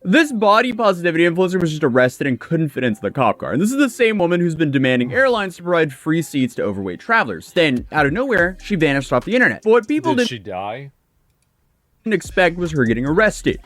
This body positivity influencer was just arrested and couldn't fit into the cop car. And this is the same woman who's been demanding airlines to provide free seats to overweight travelers. Then, out of nowhere, she vanished off the internet. But what people Did she die? didn't expect was her getting arrested.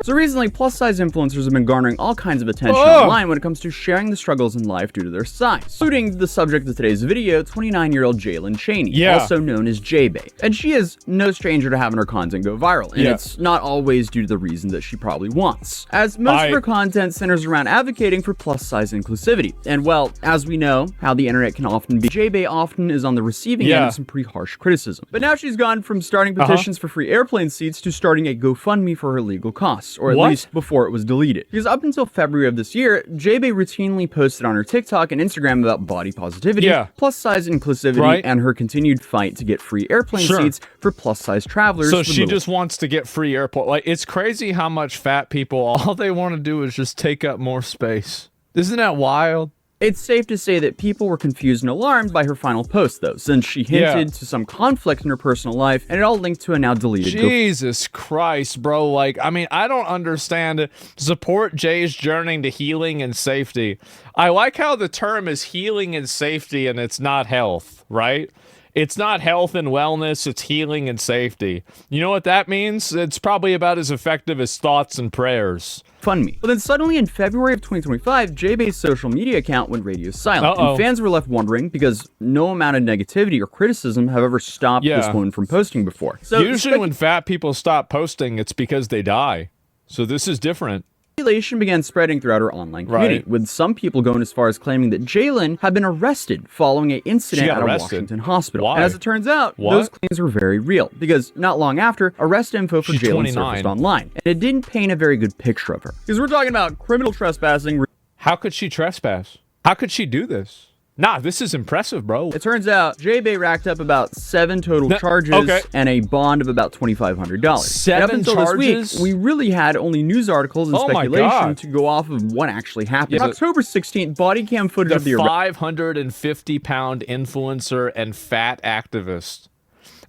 So recently, plus-size influencers have been garnering all kinds of attention online when it comes to sharing the struggles in life due to their size, including the subject of today's video, 29-year-old Jalen Chaney, also known as J-Bay. And she is no stranger to having her content go viral, and it's not always due to the reason that she probably wants, as most of her content centers around advocating for plus-size inclusivity. And well, as we know, how the internet can often be, J-Bay often is on the receiving end of some pretty harsh criticism. But now she's gone from starting petitions for free airplane seats to starting a GoFundMe for her legal costs, or at least before it was deleted. Because up until February of this year, J-Bay routinely posted on her TikTok and Instagram about body positivity, plus-size inclusivity, and her continued fight to get free airplane seats for plus-size travelers. So she just wants to get free airport. Like, it's crazy how much fat people, all they want to do is just take up more space. Isn't that wild? It's safe to say that people were confused and alarmed by her final post, though, since she hinted to some conflict in her personal life, and it all linked to a now deleted Jesus Christ, bro. Like, I mean, I don't understand it. Support Jay's journey to healing and safety. I like how the term is healing and safety, and it's not health, right? It's not health and wellness, it's healing and safety. You know what that means? It's probably about as effective as thoughts and prayers. GoFundMe. But then suddenly in February of 2025, J-Bay's social media account went radio silent. And fans were left wondering because no amount of negativity or criticism have ever stopped this woman from posting before. So usually when fat people stop posting, it's because they die. So this is different. Speculation began spreading throughout her online community, with some people going as far as claiming that Jalen had been arrested following an incident at a Washington hospital. And as it turns out, those claims were very real, because not long after, arrest info for Jalen surfaced online, and it didn't paint a very good picture of her. Because we're talking about criminal trespassing. How could she trespass? How could she do this? Nah, this is impressive, bro. It turns out J-Bay racked up about 7 total charges and a bond of about $2,500. 7 up until charges? this week, we really had only news articles and speculation to go off of what actually happened. October 16th, body cam footage of the 550-pound influencer and fat activist.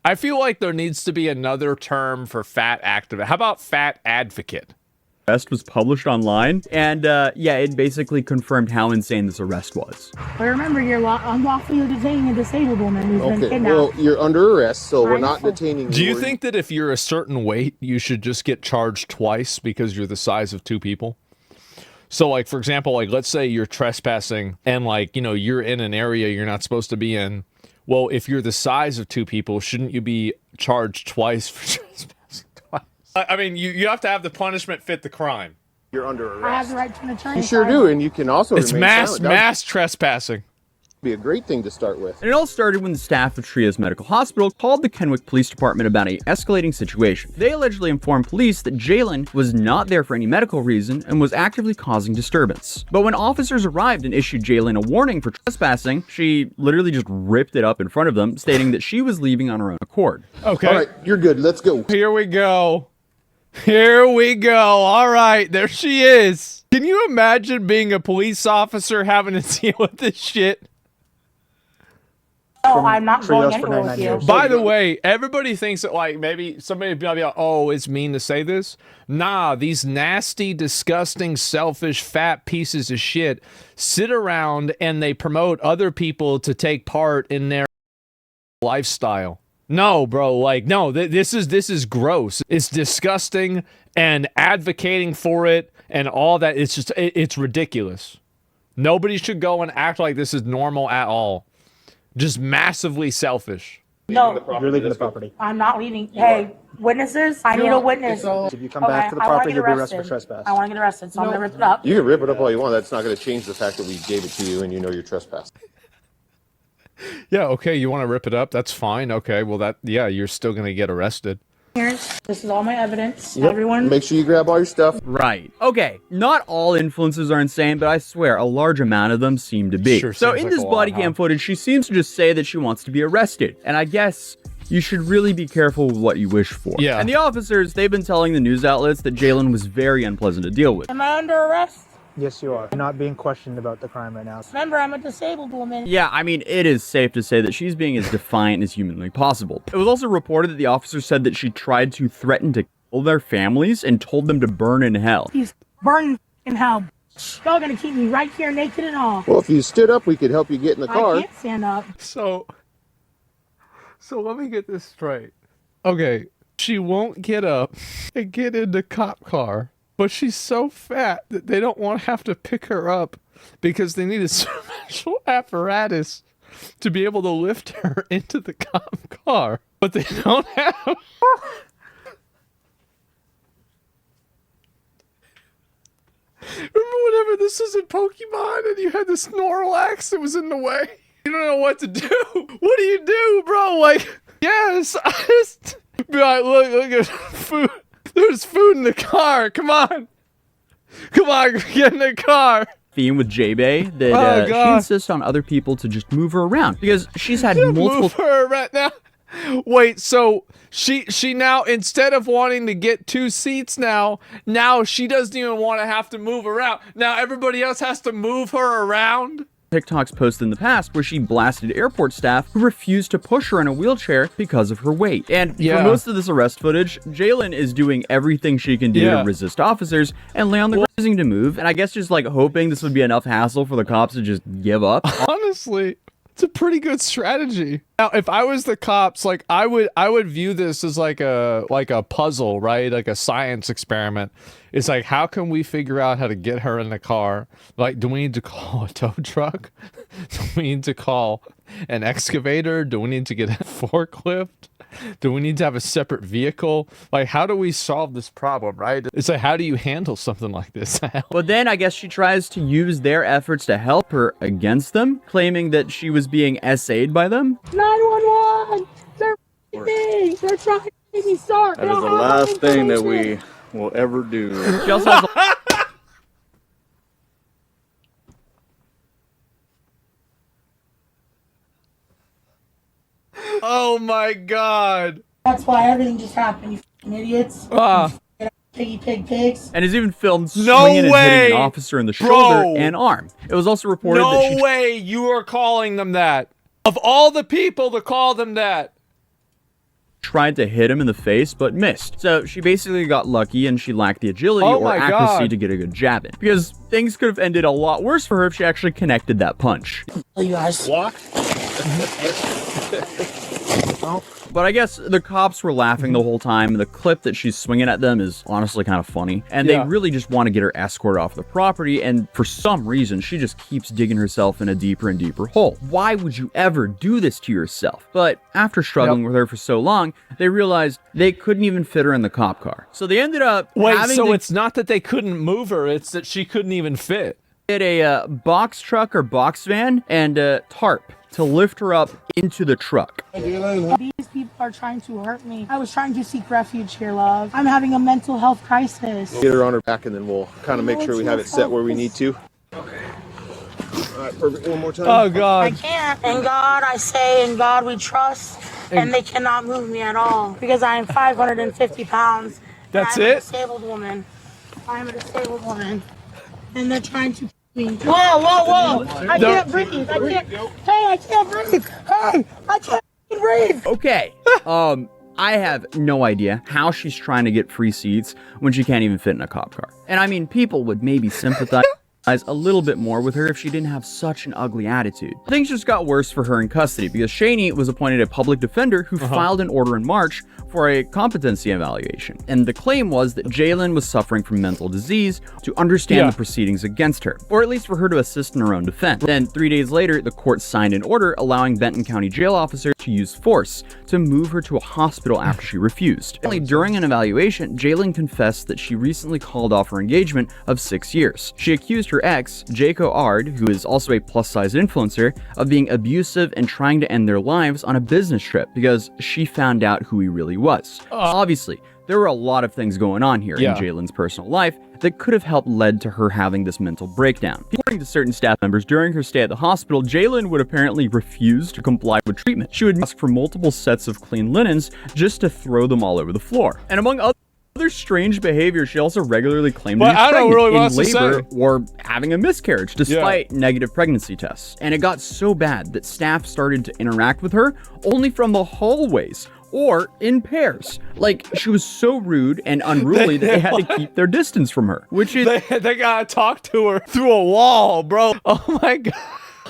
I feel like there needs to be another term for fat activist. How about fat advocate? Arrest was published online, and yeah, it basically confirmed how insane this arrest was. But remember, you're unlawfully detaining a disabled woman who's been kidnapped. Well, you're under arrest, so we're not detaining you. Do you think that if you're a certain weight, you should just get charged twice because you're the size of 2 people? So, like, for example, like, let's say you're trespassing and, like, you know, you're in an area you're not supposed to be in. Well, if you're the size of 2 people, shouldn't you be charged twice for trespassing? I mean, you have to have the punishment fit the crime. You're under arrest. I have the right to an attorney. You sure do, and you can also It's mass trespassing. Be a great thing to start with. And it all started when the staff of Trios Medical Hospital called the Kennewick Police Department about an escalating situation. They allegedly informed police that Jalen was not there for any medical reason and was actively causing disturbance. But when officers arrived and issued Jalen a warning for trespassing, she literally just ripped it up in front of them, stating that she was leaving on her own accord. Okay. All right, you're good. Let's go. Here we go. Here we go. All right, there she is. Can you imagine being a police officer having to deal with this shit? No, I'm not going anywhere with you. By the way, everybody thinks that, like, maybe somebody will be like, oh, it's mean to say this. Nah, these nasty, disgusting, selfish, fat pieces of shit sit around and they promote other people to take part in their lifestyle. No, bro, like, no, this is gross. It's disgusting, and advocating for it and all that, it's just, it's ridiculous. Nobody should go and act like this is normal at all. Just massively selfish. No, you're leaving the property. I'm not leaving. Hey, witnesses, I need a witness. If you come back to the property, you'll be arrested for trespass. I want to get arrested, so I'm going to rip it up. You can rip it up all you want. That's not going to change the fact that we gave it to you and you know you're trespassing. Yeah, okay, you want to rip it up? That's fine. Okay, well, yeah, you're still going to get arrested. This is all my evidence. Yep. Everyone, make sure you grab all your stuff. Right. Okay, not all influencers are insane, but I swear a large amount of them seem to be. So in this body cam footage, she seems to just say that she wants to be arrested. And I guess you should really be careful with what you wish for. Yeah. And the officers, they've been telling the news outlets that Jalen was very unpleasant to deal with. Am I under arrest? Yes, you are. You're not being questioned about the crime right now. Remember, I'm a disabled woman. Yeah, I mean, it is safe to say that she's being as defiant as humanly possible. It was also reported that the officer said that she tried to threaten to their families and told them to burn in hell. He's burning in hell. Y'all gonna keep me right here naked and all. Well, if you stood up, we could help you get in the car. I can't stand up. So let me get this straight. Okay, she won't get up and get in the cop car, but she's so fat that they don't want to have to pick her up because they need a special apparatus to be able to lift her into the cop car, but they don't have. Remember whenever this was in Pokemon and you had the Snorlax that was in the way? You don't know what to do. What do you do, bro? Like, yes, I just be like, look at food. There's food in the car. Come on, get in the car. Theme with J-Bay that she insists on other people to just move her around because she's had multiple. Move her right now. Wait, so she now, instead of wanting to get 2 seats now she doesn't even want to have to move around. Now everybody else has to move her around. TikToks posted in the past where she blasted airport staff who refused to push her in a wheelchair because of her weight. And for most of this arrest footage, Jalen is doing everything she can do to resist officers and lay on the ground refusing to move, and I guess just like hoping this would be enough hassle for the cops to just give up. Honestly, it's a pretty good strategy. Now, if I was the cops, like I would view this as like a puzzle, right? Like a science experiment. It's like, how can we figure out how to get her in the car? Like, do we need to call a tow truck? Do we need to call an excavator? Do we need to get a forklift? Do we need to have a separate vehicle? Like, how do we solve this problem, right? It's like, how do you handle something like this? But then I guess she tries to use their efforts to help her against them, claiming that she was being SA'd by them. 911! They're trying to make me start. That is the last thing that we will ever do. She also has Oh my god. That's why everything just happened, you f***ing idiots. Piggy pig pigs. and is even filmed swinging and hitting an officer in the shoulder and arm. It was also reported that No way you are calling them that. Of all the people to call them that. tried to hit him in the face but missed. So she basically got lucky and she lacked the agility or accuracy to get a good jab in. Because things could have ended a lot worse for her if she actually connected that punch. You guys. Walk. But I guess the cops were laughing the whole time. The clip that she's swinging at them is honestly kind of funny. And they really just want to get her escorted off the property. And for some reason, she just keeps digging herself in a deeper and deeper hole. Why would you ever do this to yourself? But after struggling with her for so long, they realized they couldn't even fit her in the cop car. So they ended up it's not that they couldn't move her, it's that she couldn't even fit. Get a box truck or box van and a tarp to lift her up into the truck. These people are trying to hurt me. I was trying to seek refuge here, love. I'm having a mental health crisis. Get her on her back and then we'll kind of make sure we have it set where we need to. Okay. All right, perfect. One more time. Oh, God. I can't. In God I say, in God we trust, and they cannot move me at all because I am 550 pounds. That's I'm it? a disabled woman. I am a disabled woman. And they're trying to me. Whoa, whoa, whoa. I can't breathe. I can't. Hey, I can't breathe. Hey, I can't breathe. Okay. I have no idea how she's trying to get free seats when she can't even fit in a cop car. And I mean, people would maybe sympathize a little bit more with her if she didn't have such an ugly attitude. Things just got worse for her in custody because Shaney was appointed a public defender who filed an order in March for a competency evaluation. And the claim was that Jalen was suffering from mental disease to understand the proceedings against her, or at least for her to assist in her own defense. Then 3 days later, the court signed an order allowing Benton County jail officers to use force to move her to a hospital after she refused. During an evaluation, Jalen confessed that she recently called off her engagement of 6 years. She accused her ex, Jaco Ard, who is also a plus-size influencer, of being abusive and trying to end their lives on a business trip because she found out who he really was. Obviously, there were a lot of things going on here in Jalen's personal life that could have helped led to her having this mental breakdown. According to certain staff members, during her stay at the hospital, Jalen would apparently refuse to comply with treatment. She would ask for multiple sets of clean linens just to throw them all over the floor. And among other strange behavior, she also regularly claimed to be pregnant, in labor, or having a miscarriage, despite negative pregnancy tests. And it got so bad that staff started to interact with her only from the hallways, or in pairs. Like, she was so rude and unruly that they had to keep their distance from her, which is... They gotta talk to her through a wall, bro. Oh my God.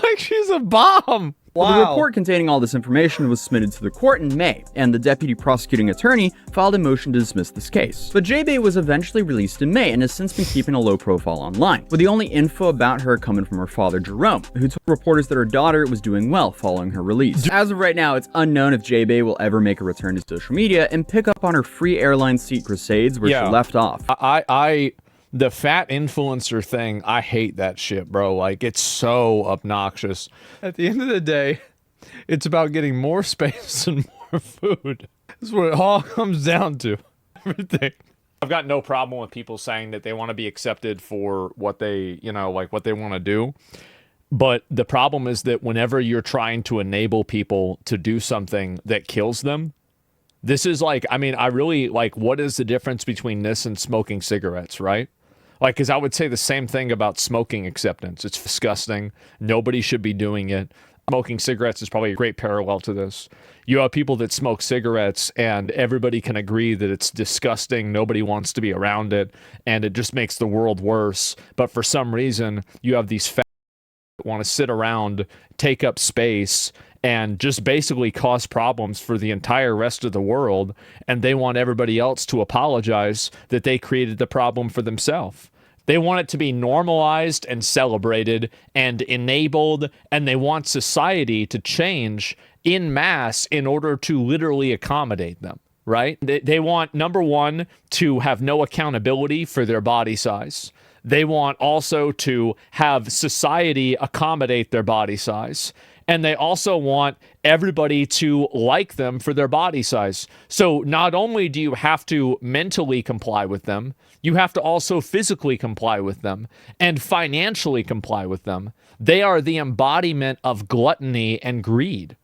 Like she's a bomb. Wow. Well, the report containing all this information was submitted to the court in May, and the deputy prosecuting attorney filed a motion to dismiss this case. But J-Bay was eventually released in May and has since been keeping a low profile online, with the only info about her coming from her father, Jerome, who told reporters that her daughter was doing well following her release. As of right now, it's unknown if J-Bay will ever make a return to social media and pick up on her free airline seat crusades where she left off. The fat influencer thing, I hate that shit, bro. Like, it's so obnoxious. At the end of the day, it's about getting more space and more food. That's what it all comes down to. Everything. I've got no problem with people saying that they want to be accepted for what they, you know, like what they want to do. But the problem is that whenever you're trying to enable people to do something that kills them, this is like, I mean, I really, like, what is the difference between this and smoking cigarettes, right? Like, because I would say the same thing about smoking acceptance. It's disgusting. Nobody should be doing it. Smoking cigarettes is probably a great parallel to this. You have people that smoke cigarettes and everybody can agree that it's disgusting. Nobody wants to be around it and it just makes the world worse. But for some reason, you have these fat that want to sit around, take up space, and just basically cause problems for the entire rest of the world, and they want everybody else to apologize that they created the problem for themselves. They want it to be normalized and celebrated and enabled, and they want society to change en masse in order to literally accommodate them, right? They want, number one, to have no accountability for their body size. They want also to have society accommodate their body size. And they also want everybody to like them for their body size. So not only do you have to mentally comply with them, you have to also physically comply with them and financially comply with them. They are the embodiment of gluttony and greed.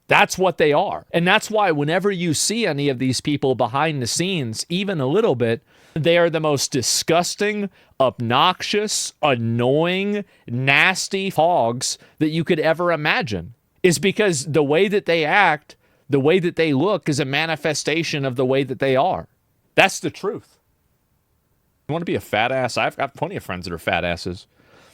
That's what they are. And that's why whenever you see any of these people behind the scenes, even a little bit, they are the most disgusting, obnoxious, annoying, nasty hogs that you could ever imagine. Is because the way that they act, the way that they look is a manifestation of the way that they are. That's the truth. You want to be a fat ass? I've got plenty of friends that are fat asses.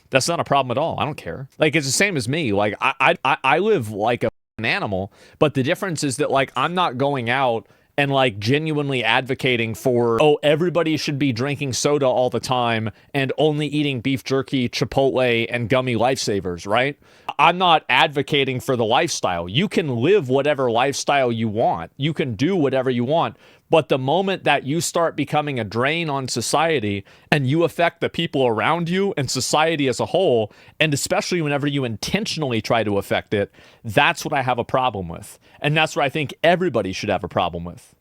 That's not a problem at all. I don't care. Like, it's the same as me. Like, I live like an animal, but the difference is that, like, I'm not going out and, like, genuinely advocating for, oh, everybody should be drinking soda all the time and only eating beef jerky, Chipotle, and gummy lifesavers, right? I'm not advocating for the lifestyle. You can live whatever lifestyle you want. You can do whatever you want. But the moment that you start becoming a drain on society and you affect the people around you and society as a whole, and especially whenever you intentionally try to affect it, that's what I have a problem with. And that's what I think everybody should have a problem with.